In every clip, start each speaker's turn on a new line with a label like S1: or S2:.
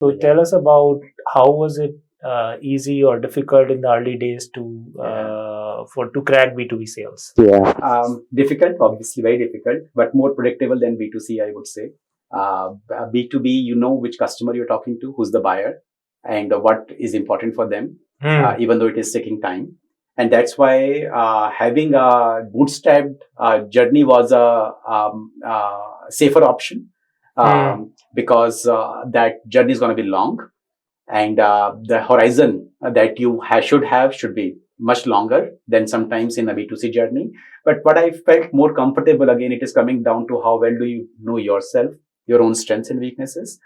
S1: So tell us about how was it easy or difficult in the early days to crack B2B sales?
S2: Yeah. Difficult, obviously very difficult, but more predictable than B2C, I would say. B2B, you know which customer you're talking to, who's the buyer, and what is important for them, even though it is taking time. And that's why having a bootstrapped journey was a safer option, because that journey is going to be long, and the horizon that you should be much longer than sometimes in a B2C journey. But what I felt more comfortable, again, it is coming down to how well do you know yourself, your own strengths and weaknesses,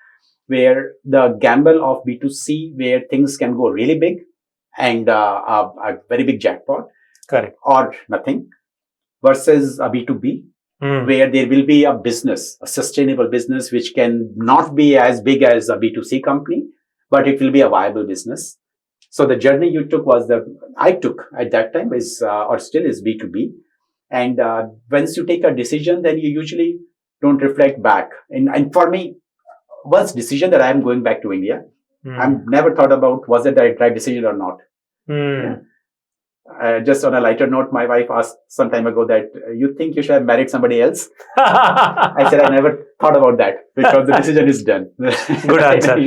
S2: where the gamble of B2C, where things can go really big and a very big jackpot,
S1: correct,
S2: or nothing, versus a B2B, where there will be a business, a sustainable business, which can not be as big as a B2C company, but it will be a viable business. So the journey I took at that time is, or still is, B2B. And once you take a decision, then you usually don't reflect back. And for me, once decision that I'm going back to India, I've never thought about was it the right decision or not. Yeah. Just on a lighter note, my wife asked some time ago that you think you should have married somebody else. I said I never thought about that because the decision is done.
S1: Good answer.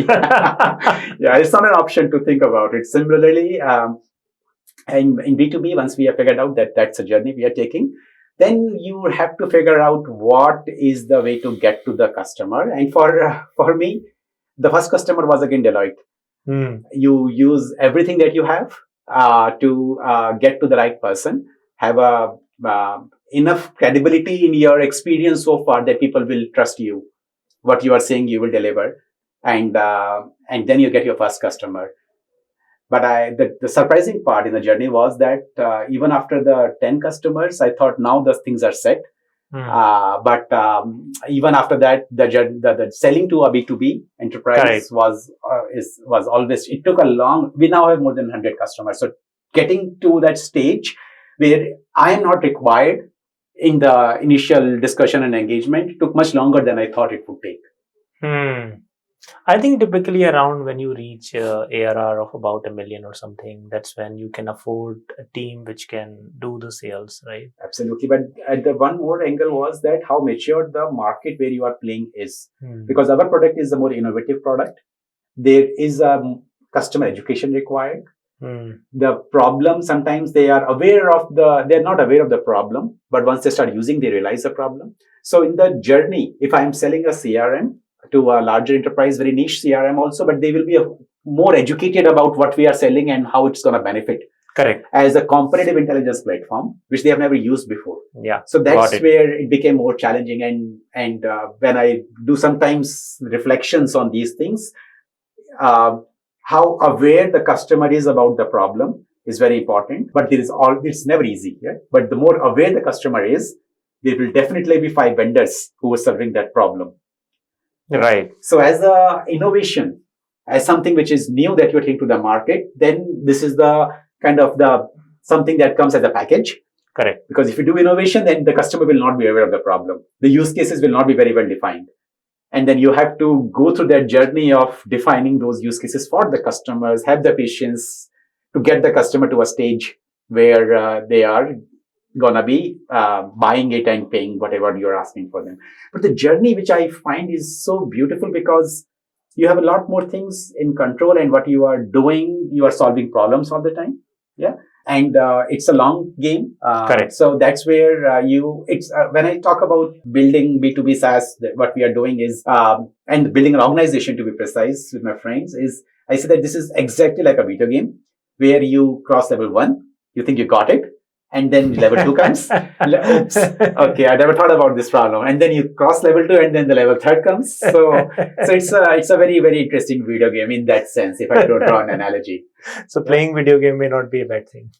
S2: Yeah, it's not an option to think about it. Similarly, and in B2B, once we have figured out that that's a journey we are taking, then you have to figure out what is the way to get to the customer. And for me, the first customer was again Deloitte. You use everything that you have to get to the right person, have enough credibility in your experience so far that people will trust you, what you are saying you will deliver, and then you get your first customer. But the surprising part in the journey was that even after the 10 customers, I thought now the things are set. But even after that, the selling to a B2B enterprise was always, it took a long, we now have more than 100 customers. So getting to that stage where I am not required in the initial discussion and engagement took much longer than I thought it would take.
S1: I think typically around when you reach ARR of about $1 million or something, that's when you can afford a team which can do the sales, right?
S2: Absolutely. But the one more angle was that how mature the market where you are playing is. Because our product is a more innovative product. There is a customer education required. The problem, sometimes they're not aware of the problem, but once they start using, they realize the problem. So in the journey, if I'm selling a CRM to a larger enterprise, very niche CRM also, but they will be more educated about what we are selling and how it's going to benefit.
S1: Correct.
S2: As a competitive intelligence platform, which they have never used before.
S1: Yeah.
S2: So that's where it became more challenging. And when I do sometimes reflections on these things, how aware the customer is about the problem is very important. But it's never easy. Yeah? But the more aware the customer is, there will definitely be 5 vendors who are solving that problem.
S1: Right.
S2: So as a innovation, as something which is new that you're taking to the market, then this is the kind of something that comes as a package.
S1: Correct.
S2: Because if you do innovation, then the customer will not be aware of the problem. The use cases will not be very well defined. And then you have to go through that journey of defining those use cases for the customers, have the patience to get the customer to a stage where they are gonna be buying it and paying whatever you're asking for them. But the journey, which I find is so beautiful, because you have a lot more things in control, and what you are doing, you are solving problems all the time. Yeah. And it's a long game.
S1: Correct.
S2: So that's where when I talk about building B2B SaaS, what we are doing is, and building an organization, to be precise, with my friends, is I say that this is exactly like a video game where you cross level 1, you think you got it, and then level 2 comes. Oops. Okay, I never thought about this problem. And then you cross level 2, and then the level 3 comes. So it's a very, very interesting video game in that sense, if I could draw an analogy.
S1: So playing video game may not be a bad thing.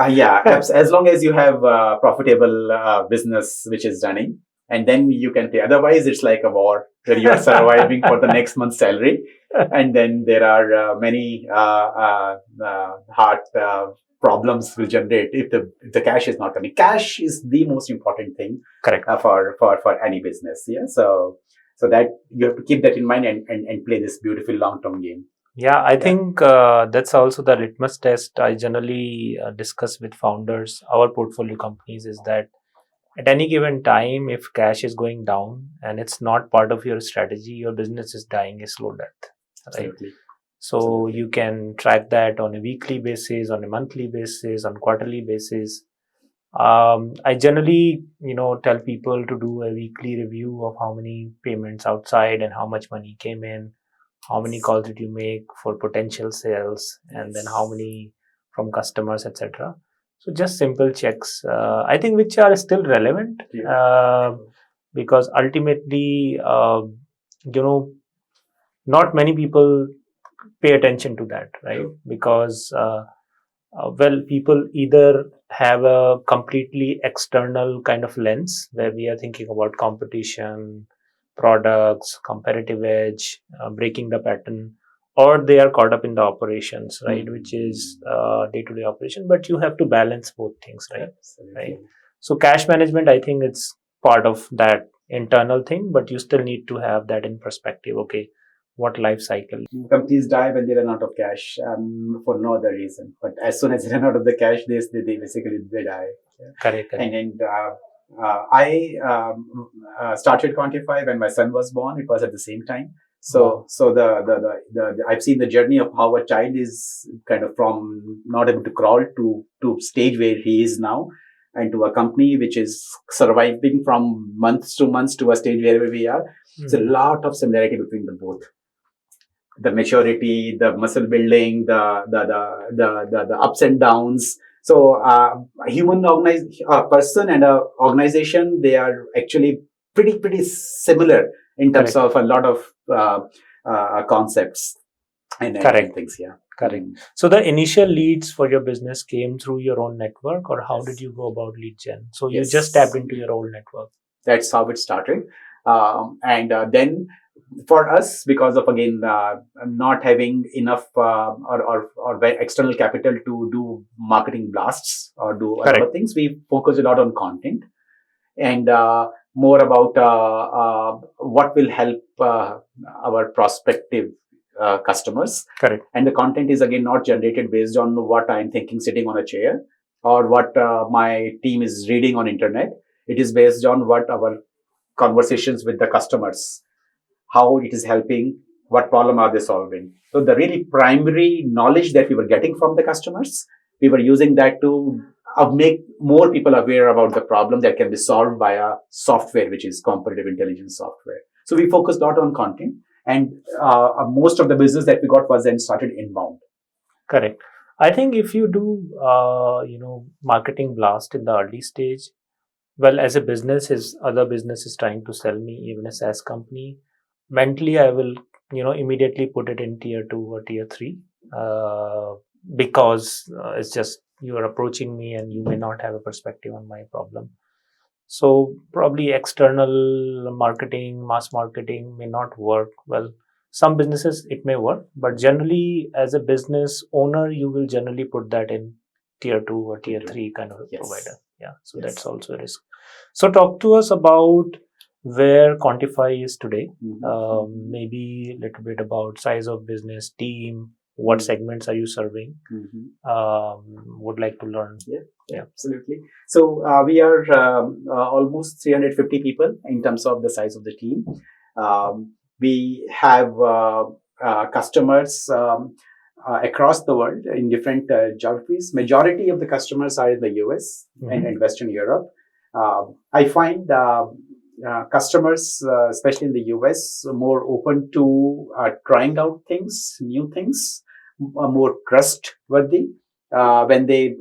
S2: Yeah, as long as you have profitable business which is running, and then you can play. Otherwise, it's like a war where you are surviving for the next month's salary, and then there are many hard problems will generate if the cash is not coming. Cash is the most important thing.
S1: Correct.
S2: For any business. Yeah. So So that you have to keep that in mind and play this beautiful long-term game.
S1: Yeah, I
S2: Yeah.
S1: think that's also the litmus test I generally discuss with founders, our portfolio companies, is that at any given time, if cash is going down and it's not part of your strategy, your business is dying a slow death, right?
S2: Absolutely.
S1: So
S2: Absolutely.
S1: you can track that on a weekly basis, on a monthly basis, on quarterly basis. I generally, tell people to do a weekly review of how many payments outside and how much money came in, how many calls did you make for potential sales, and then how many from customers, etc. So just simple checks, I think, which are still relevant, because ultimately, not many people pay attention to that, right? Because well, people either have a completely external kind of lens where we are thinking about competition, products, competitive edge, breaking the pattern, or they are caught up in the operations, right, which is day-to-day operation. But you have to balance both things, right?
S2: Absolutely.
S1: Right. So cash management, I think it's part of that internal thing, but you still need to have that in perspective. Okay, what life cycle?
S2: Companies die when they run out of cash, for no other reason. But as soon as they run out of the cash, they basically they die. Yeah.
S1: Correct.
S2: And I started Quantify when my son was born. It was at the same time. So the I've seen the journey of how a child is kind of from not able to crawl to stage where he is now, and to a company which is surviving from months to a stage where we are. It's a lot of similarity between the both. The maturity, the muscle building, the ups and downs. So a person and a organization, they are actually pretty similar in terms
S1: Correct.
S2: of a lot of concepts and
S1: Correct.
S2: things. Yeah.
S1: Correct. So the initial leads for your business came through your own network, or how did you go about lead gen? So you just tapped into your own network.
S2: That's how it started. And then for us, because of again not having enough or external capital to do marketing blasts or do a lot of things, we focus a lot on content and more about what will help our prospective customers.
S1: Correct.
S2: And the content is again not generated based on what I'm thinking sitting on a chair or what my team is reading on internet. It is based on what our conversations with the customers, how it is helping, what problem are they solving. So the really primary knowledge that we were getting from the customers, we were using that to make more people aware about the problem that can be solved by a software, which is competitive intelligence software. So we focused a lot on content, and most of the business that we got was then started inbound.
S1: Correct. I think if you do, marketing blast in the early stage, well, as a business, his other business is trying to sell me, even a SaaS company, mentally I will, immediately put it in tier 2 or tier 3, because it's just you are approaching me and you may not have a perspective on my problem. So probably external marketing, mass marketing may not work well. Some businesses it may work, but generally as a business owner, you will generally put that in tier 2 or tier 3 kind of a provider. Yeah. So that's also a risk. So talk to us about where Quantify is today. Maybe a little bit about size of business, team, what segments are you serving? Would like to learn.
S2: Yeah, absolutely. So we are almost 350 people in terms of the size of the team. We have customers across the world in different geographies. Majority of the customers are in the US and Western Europe. I find customers, especially in the US, more open to trying out things, new things, more trustworthy when they,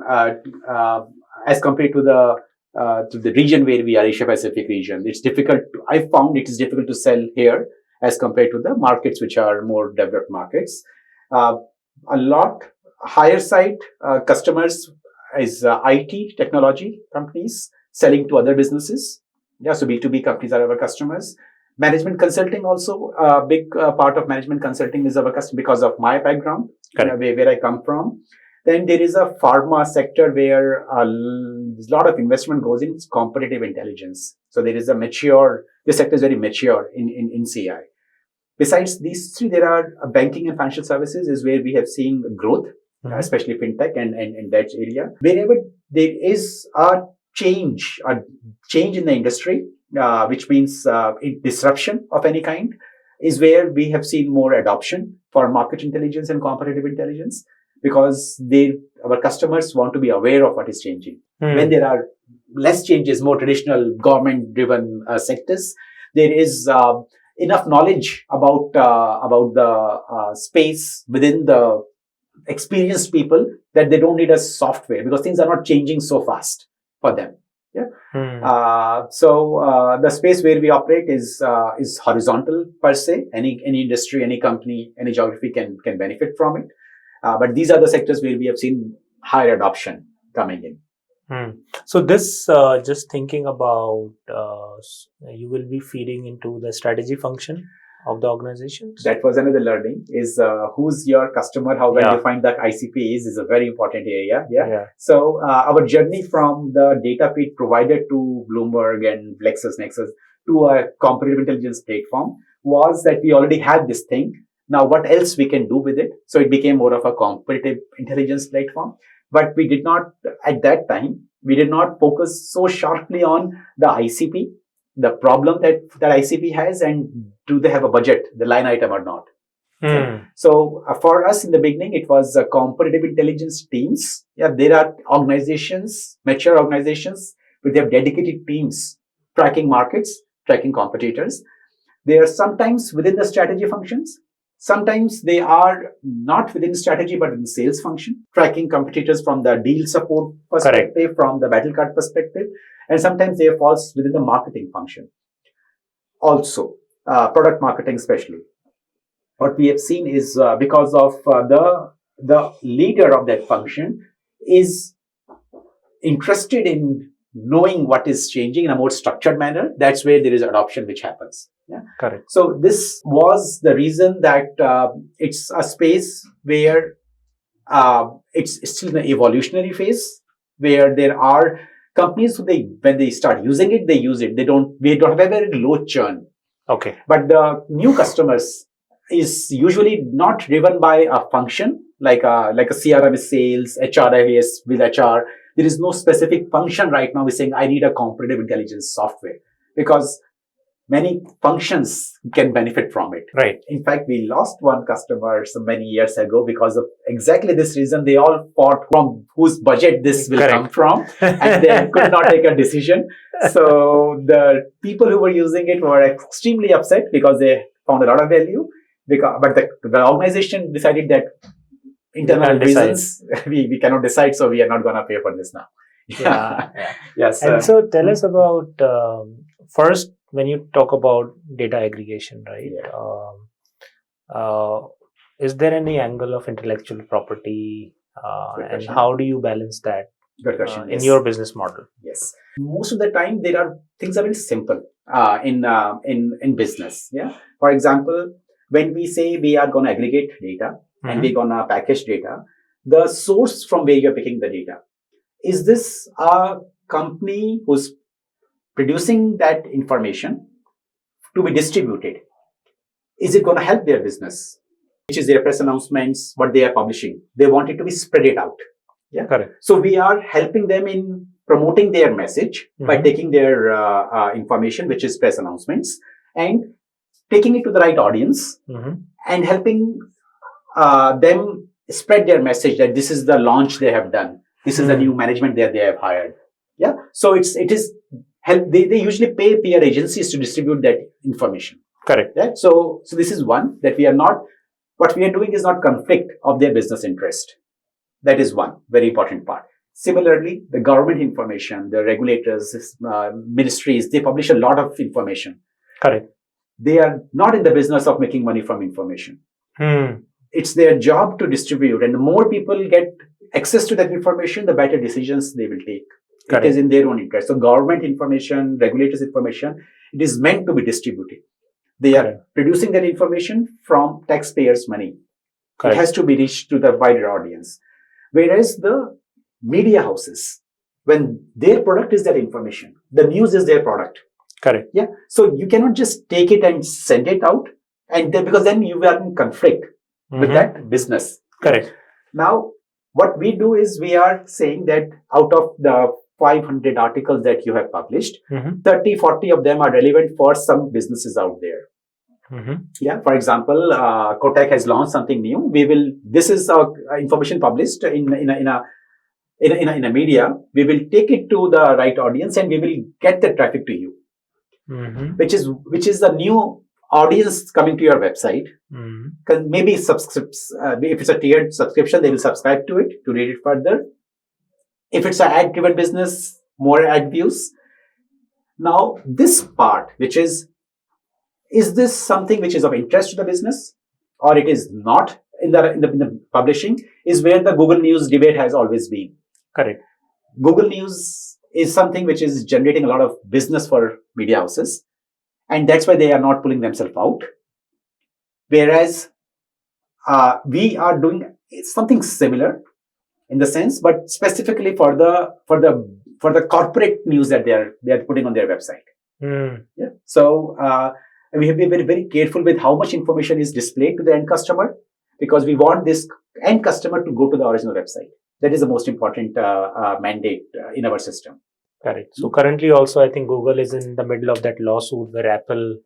S2: as compared to the region where we are, Asia Pacific region. It's difficult. I found it is difficult to sell here as compared to the markets which are more developed markets. A lot higher side customers is IT technology companies selling to other businesses. Yeah, so B2B companies are our customers. Management consulting also, a big part of management consulting is our customer because of my background, where I come from. Then there is a pharma sector where a lot of investment goes in competitive intelligence. So there is this sector is very mature in CI. Besides these three, there are banking and financial services is where we have seen growth, especially fintech and that area. Wherever there is a change in the industry, which means disruption of any kind, is where we have seen more adoption for market intelligence and competitive intelligence, because our customers want to be aware of what is changing. When there are less changes, more traditional government-driven sectors, there is enough knowledge about the space within the experienced people that they don't need a software, because things are not changing so fast for them. So the space where we operate is horizontal per se. Any industry, any company, any geography can benefit from it. But these are the sectors where we have seen higher adoption coming in.
S1: So this, just thinking about, you will be feeding into the strategy function of the organization.
S2: That was another learning, is who's your customer, how well defined that ICP is a very important area. So our journey from the data feed provided to Bloomberg and LexisNexis to a competitive intelligence platform was that we already had this thing. Now, what else we can do with it? So it became more of a competitive intelligence platform. But we did not, at that time, focus so sharply on the ICP, the problem that ICP has, and do they have a budget, the line item or not. So for us in the beginning, it was competitive intelligence teams. There are organizations, mature organizations, but they have dedicated teams tracking markets, tracking competitors. They are sometimes within the strategy functions. Sometimes they are not within strategy, but in sales function, tracking competitors from the deal support perspective, from the battle card perspective. And sometimes they falls within the marketing function. Also, product marketing especially. What we have seen is because of the leader of that function is interested in knowing what is changing in a more structured manner. That's where there is adoption which happens.
S1: Correct.
S2: So this was the reason that it's a space where it's still in the evolutionary phase, where there are companies when they start using it, they use it. We don't have a very low churn.
S1: Okay.
S2: But the new customers is usually not driven by a function like a CRM is sales, HR is with HR. There is no specific function right now. We're saying I need a competitive intelligence software, because many functions can benefit from it.
S1: Right.
S2: In fact, we lost one customer so many years ago because of exactly this reason. They all fought from whose budget this will come from, and they could not take a decision. So the people who were using it were extremely upset because they found a lot of value. But the organization decided that internal reasons we cannot decide, so we are not going to pay for this now. Yes.
S1: And so tell us about first, when you talk about data aggregation, right? Is there any angle of intellectual property, and how do you balance that in your business model?
S2: Yes. Most of the time, things are very simple in business. For example, when we say we are going to aggregate data and we're going to package data, the source from where you're picking the data, is this a company who's producing that information to be distributed? Is it going to help their business? Which is their press announcements, what they are publishing. They want it to be spread it out.
S1: Correct.
S2: So we are helping them in promoting their message by taking their information, which is press announcements, and taking it to the right audience and helping them spread their message that this is the launch they have done. This is the new management that they have hired. So it is help. They usually pay PR agencies to distribute that information.
S1: Correct.
S2: So this is one that what we are doing is not conflict of their business interest. That is one very important part. Similarly, the government information, the regulators, ministries, they publish a lot of information.
S1: Correct.
S2: They are not in the business of making money from information. It's their job to distribute, and the more people get access to that information, the better decisions they will take. Correct. It is in their own interest. So government information, regulators information, it is meant to be distributed. They are producing that information from taxpayers' money. Correct. It has to be reached to the wider audience. Whereas the media houses, when their product is their information, the news is their product.
S1: Correct.
S2: Yeah. So you cannot just take it and send it out, and then, because then you are in conflict with that business.
S1: Correct.
S2: Now, what we do is we are saying that out of the 500 articles that you have published, 30, 40 of them are relevant for some businesses out there. Yeah. For example, Kotak has launched something new. This is information published in a media. We will take it to the right audience and we will get the traffic to you, which is the new audience coming to your website. Maybe if it's a tiered subscription, they will subscribe to it to read it further. If it's an ad-driven business, more ad views. Now, this part, which is this something which is of interest to the business, or it is not in the publishing, is where the Google News debate has always been.
S1: Correct.
S2: Google News is something which is generating a lot of business for media houses, and that's why they are not pulling themselves out. Whereas we are doing something similar in the sense, but specifically for the corporate news that they are putting on their website. Yeah. So we have to be very, very careful with how much information is displayed to the end customer, because we want this end customer to go to the original website. That is the most important mandate in our system.
S1: Correct. So currently also, I think Google is in the middle of that lawsuit where Apple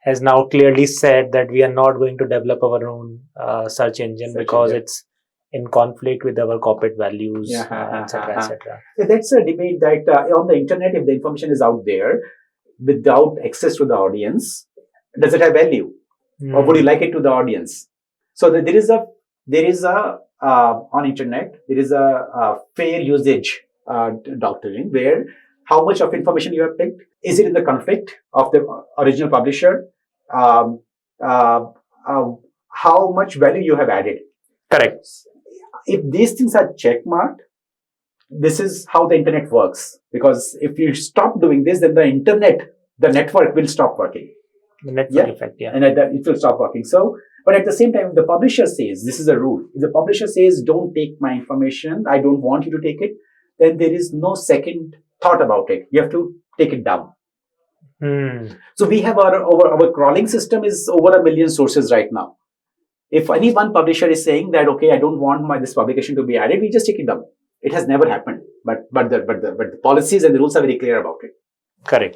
S1: has now clearly said that we are not going to develop our own search engine because it's in conflict with our corporate values, etc., etc.
S2: That's a debate that on the internet, if the information is out there without access to the audience, does it have value, or would you like it to the audience? So there is a on internet there is a fair usage doctrine where how much of information you have picked, is it in the conflict of the original publisher, how much value you have added.
S1: Correct.
S2: If these things are checkmarked, this is how the internet works. Because if you stop doing this, then the network will stop working.
S1: The network effect,
S2: and it will stop working. So, but at the same time, if the publisher says this is a rule, if the publisher says don't take my information, I don't want you to take it, then there is no second thought about it. You have to take it down. So we have our crawling system is over 1 million sources right now. If any one publisher is saying that, okay, I don't want this publication to be added, we just take it down. It has never happened, but the policies and the rules are very clear about it.
S1: Correct.